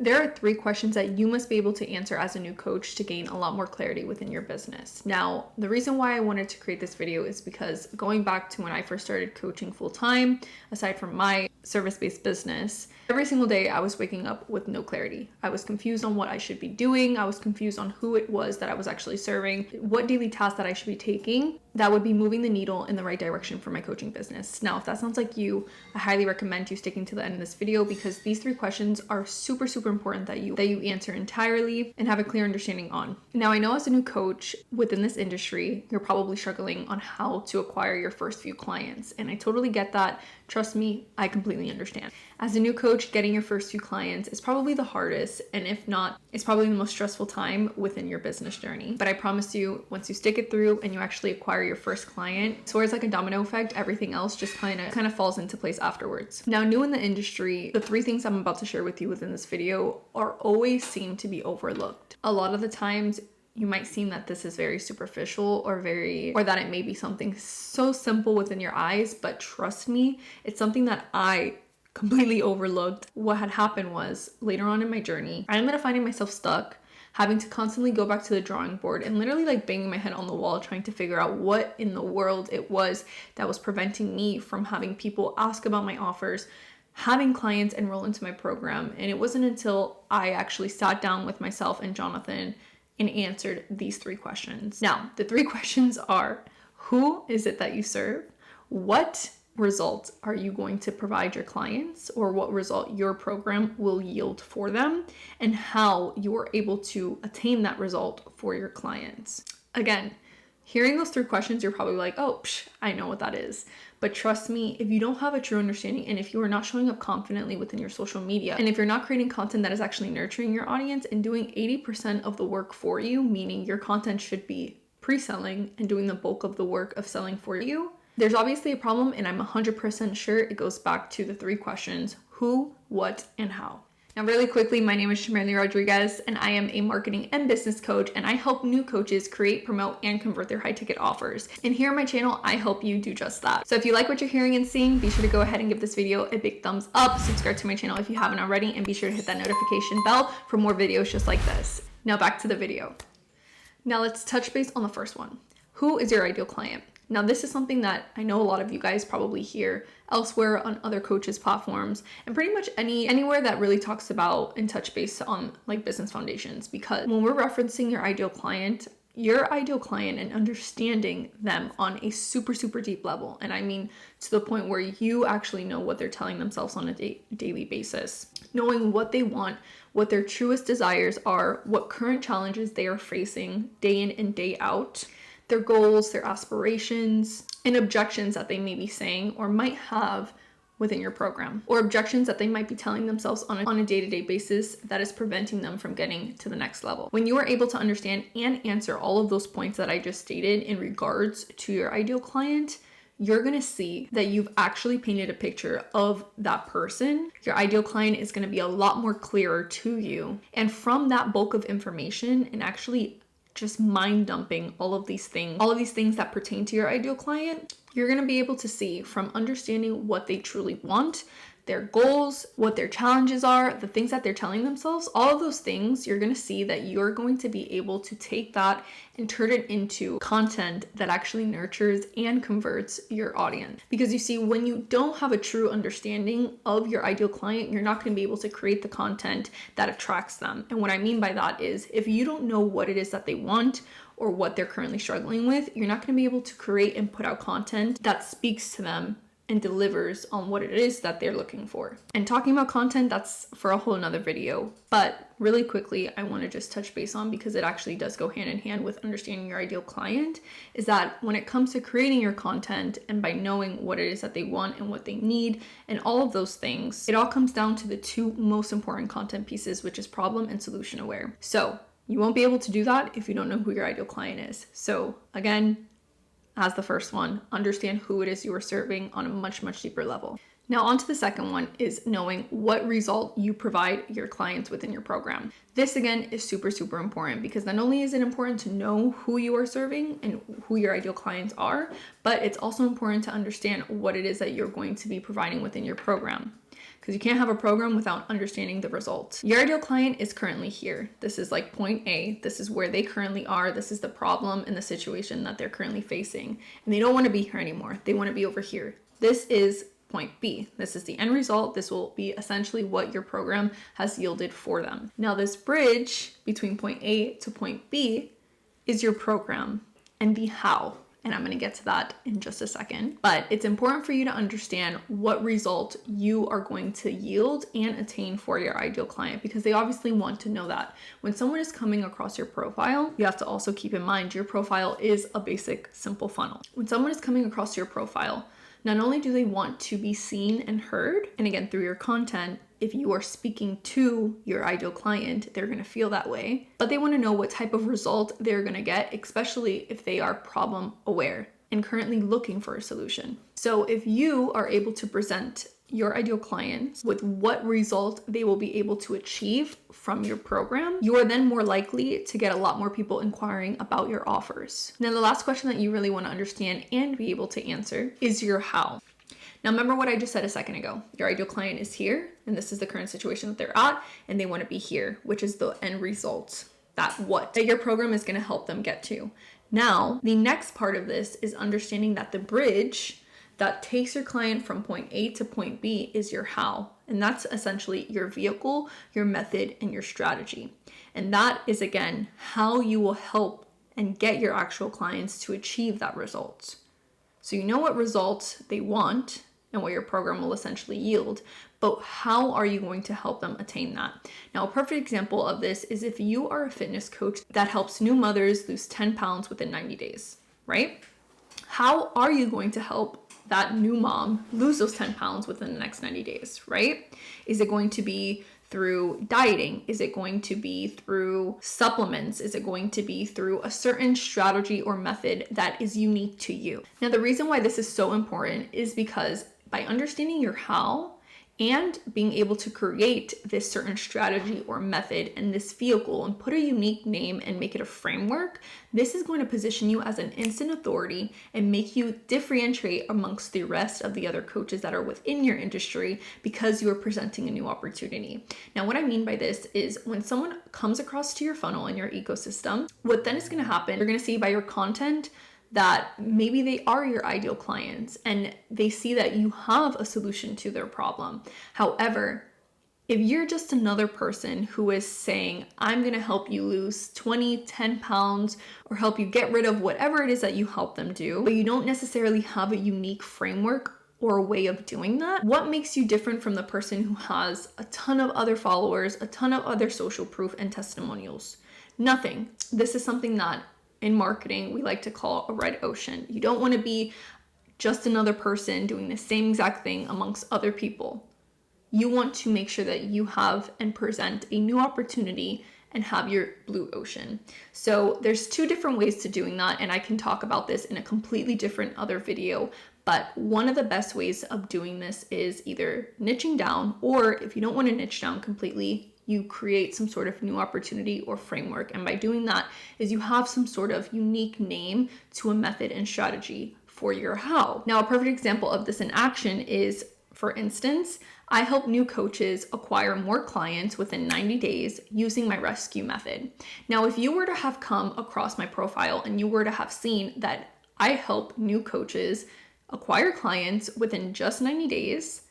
There are 3 questions that you must be able to answer as a new coach to gain a lot more clarity within your business. Now, the reason why I wanted to create this video is because going back to when I first started coaching full-time, aside from my service-based business, every single day I was waking up with no clarity. I was confused on what I should be doing. I was confused on who it was that I was actually serving, what daily tasks that I should be taking that would be moving the needle in the right direction for my coaching business. Now, if that sounds like you, I highly recommend you sticking to the end of this video because these 3 questions are super important that you answer entirely and have a clear understanding on. Now, I know as a new coach within this industry, you're probably struggling on how to acquire your first few clients, and I totally get that. Trust me, I completely understand. As a new coach, getting your first few clients is probably the hardest, and if not, it's probably the most stressful time within your business journey. But I promise you, once you stick it through and you actually acquire your first client, so it's like a domino effect, everything else just kind of falls into place afterwards. Now, new in the industry, the 3 things I'm about to share with you within this video are always seem to be overlooked. A lot of the times, you might seem that this is very superficial or that it may be something so simple within your eyes, but trust me, it's something that I completely overlooked. What had happened was later on in my journey, I ended up finding myself stuck, having to constantly go back to the drawing board and literally like banging my head on the wall, trying to figure out what in the world it was that was preventing me from having people ask about my offers, having clients enroll into my program. And it wasn't until I actually sat down with myself and Jonathan and answered these 3 questions. Now, the 3 questions are: who is it that you serve? What result are you going to provide your clients, or what result your program will yield for them, and how you are able to attain that result for your clients? Again, hearing those 3 questions, you're probably like, oh, I know what that is. But trust me, if you don't have a true understanding, and if you are not showing up confidently within your social media, and if you're not creating content that is actually nurturing your audience and doing 80% of the work for you, meaning your content should be pre-selling and doing the bulk of the work of selling for you, there's obviously a problem, and I'm 100% sure it goes back to the 3 questions: who, what, and how. Now, really quickly, my name is Jamaraly Rodriguez, and I am a marketing and business coach, and I help new coaches create, promote, and convert their high-ticket offers. And here on my channel, I help you do just that. So if you like what you're hearing and seeing, be sure to go ahead and give this video a big thumbs up, subscribe to my channel if you haven't already, and be sure to hit that notification bell for more videos just like this. Now back to the video. Now let's touch base on the first one. Who is your ideal client? Now, this is something that I know a lot of you guys probably hear elsewhere on other coaches' platforms, and pretty much anywhere that really talks about and touch base on like business foundations, because when we're referencing your ideal client and understanding them on a super deep level, and I mean to the point where you actually know what they're telling themselves on a daily basis, knowing what they want, what their truest desires are, what current challenges they are facing day in and day out, their goals, their aspirations, and objections that they may be saying or might have within your program, or objections that they might be telling themselves on a day-to-day basis that is preventing them from getting to the next level. When you are able to understand and answer all of those points that I just stated in regards to your ideal client, you're going to see that you've actually painted a picture of that person. Your ideal client is going to be a lot more clearer to you. And from that bulk of information and actually just mind dumping all of these things that pertain to your ideal client, you're going to be able to see from understanding what they truly want, their goals, what their challenges are, the things that they're telling themselves, all of those things, you're going to see that you're going to be able to take that and turn it into content that actually nurtures and converts your audience. Because you see, when you don't have a true understanding of your ideal client, you're not going to be able to create the content that attracts them. And what I mean by that is, if you don't know what it is that they want or what they're currently struggling with, you're not going to be able to create and put out content that speaks to them and delivers on what it is that they're looking for. And talking about content, that's for a whole nother video. But really quickly, I want to just touch base on, because it actually does go hand in hand with understanding your ideal client, is that when it comes to creating your content and by knowing what it is that they want and what they need and all of those things, it all comes down to the 2 most important content pieces, which is problem and solution aware. So you won't be able to do that if you don't know who your ideal client is. So again, as the first one, understand who it is you are serving on a much deeper level. Now on to the second one, is knowing what result you provide your clients within your program. This again is super important, because not only is it important to know who you are serving and who your ideal clients are, but it's also important to understand what it is that you're going to be providing within your program. because you can't have a program without understanding the results. Your ideal client is currently here. This is like point A. This is where they currently are. This is the problem and the situation that they're currently facing. And they don't want to be here anymore. They want to be over here. This is point B. This is the end result. This will be essentially what your program has yielded for them. Now, this bridge between point A to point B is your program and the how. And I'm going to get to that in just a second. But it's important for you to understand what result you are going to yield and attain for your ideal client, because they obviously want to know that. When someone is coming across your profile, you have to also keep in mind your profile is a basic, simple funnel. When someone is coming across your profile, not only do they want to be seen and heard, and again, through your content, if you are speaking to your ideal client, they're going to feel that way, but they want to know what type of result they're going to get, especially if they are problem aware and currently looking for a solution. So if you are able to present your ideal clients with what result they will be able to achieve from your program, you are then more likely to get a lot more people inquiring about your offers. Now, the last question that you really want to understand and be able to answer is your how. Now, remember what I just said a second ago. Your ideal client is here, and this is the current situation that they're at, and they want to be here, which is the end result, that your program is going to help them get to. Now, the next part of this is understanding that the bridge that takes your client from point A to point B is your how. And that's essentially your vehicle, your method, and your strategy. And that is, again, how you will help and get your actual clients to achieve that result. So you know what results they want and what your program will essentially yield, but how are you going to help them attain that? Now, a perfect example of this is if you are a fitness coach that helps new mothers lose 10 pounds within 90 days, right? How are you going to help that new mom lose those 10 pounds within the next 90 days, right? Is it going to be through dieting? Is it going to be through supplements? Is it going to be through a certain strategy or method that is unique to you? Now, the reason why this is so important is because by understanding your how and being able to create this certain strategy or method and this vehicle and put a unique name and make it a framework, this is going to position you as an instant authority and make you differentiate amongst the rest of the other coaches that are within your industry because you are presenting a new opportunity. Now, what I mean by this is when someone comes across to your funnel in your ecosystem, what then is going to happen, you're going to see by your content that maybe they are your ideal clients and they see that you have a solution to their problem. However, if you're just another person who is saying, I'm going to help you lose 10 pounds or help you get rid of whatever it is that you help them do, but you don't necessarily have a unique framework or a way of doing that, what makes you different from the person who has a ton of other followers, a ton of other social proof and testimonials? Nothing. This is something that in marketing, we like to call a red ocean. You don't want to be just another person doing the same exact thing amongst other people. You want to make sure that you have and present a new opportunity and have your blue ocean. So there's two different ways to doing that, and I can talk about this in a completely different other video. But one of the best ways of doing this is either niching down, or if you don't want to niche down completely, you create some sort of new opportunity or framework. And by doing that is you have some sort of unique name to a method and strategy for your how. Now, a perfect example of this in action is, for instance, I help new coaches acquire more clients within 90 days using my rescue method. Now, if you were to have come across my profile and you were to have seen that I help new coaches acquire clients within just 90 days,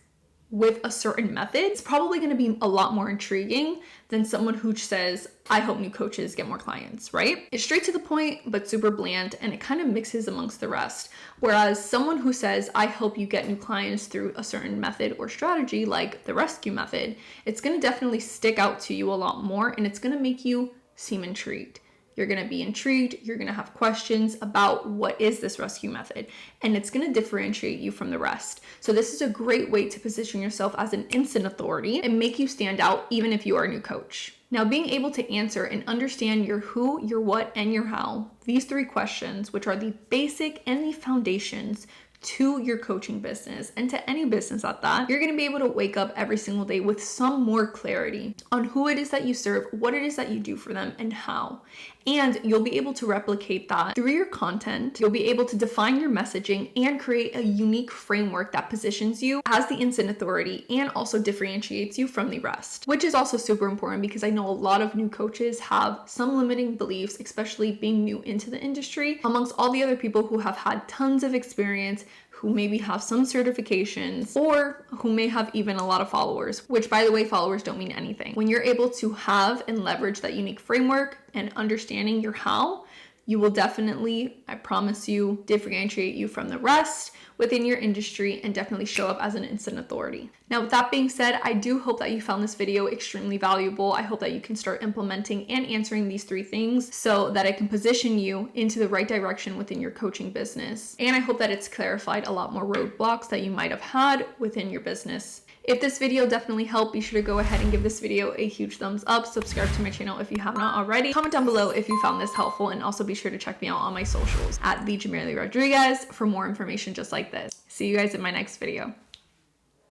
with a certain method, it's probably going to be a lot more intriguing than someone who says, I help new coaches get more clients, right? It's straight to the point, but super bland, and it kind of mixes amongst the rest. Whereas someone who says, I help you get new clients through a certain method or strategy, like the rescue method, it's going to definitely stick out to you a lot more, and it's going to make you seem intrigued. You're going to be intrigued. You're going to have questions about what is this rescue method, and it's going to differentiate you from the rest. So this is a great way to position yourself as an instant authority and make you stand out even if you are a new coach. Now, being able to answer and understand your who, your what, and your how, these three questions, which are the basic and the foundations to your coaching business and to any business at that, you're going to be able to wake up every single day with some more clarity on who it is that you serve, what it is that you do for them, and how. And you'll be able to replicate that through your content. You'll be able to define your messaging and create a unique framework that positions you as the instant authority and also differentiates you from the rest, which is also super important because I know a lot of new coaches have some limiting beliefs, especially being new into the industry, amongst all the other people who have had tons of experience, who maybe have some certifications, or who may have even a lot of followers, which, by the way, followers don't mean anything. When you're able to have and leverage that unique framework and understanding your how, you will definitely, I promise you, differentiate you from the rest within your industry and definitely show up as an instant authority. Now, with that being said, I do hope that you found this video extremely valuable. I hope that you can start implementing and answering these 3 things so that it can position you into the right direction within your coaching business. And I hope that it's clarified a lot more roadblocks that you might have had within your business. If this video definitely helped, be sure to go ahead and give this video a huge thumbs up. Subscribe to my channel if you have not already. Comment down below if you found this helpful, and also be sure to check me out on my socials at the Jamaraly Rodriguez for more information just like this. See you guys in my next video.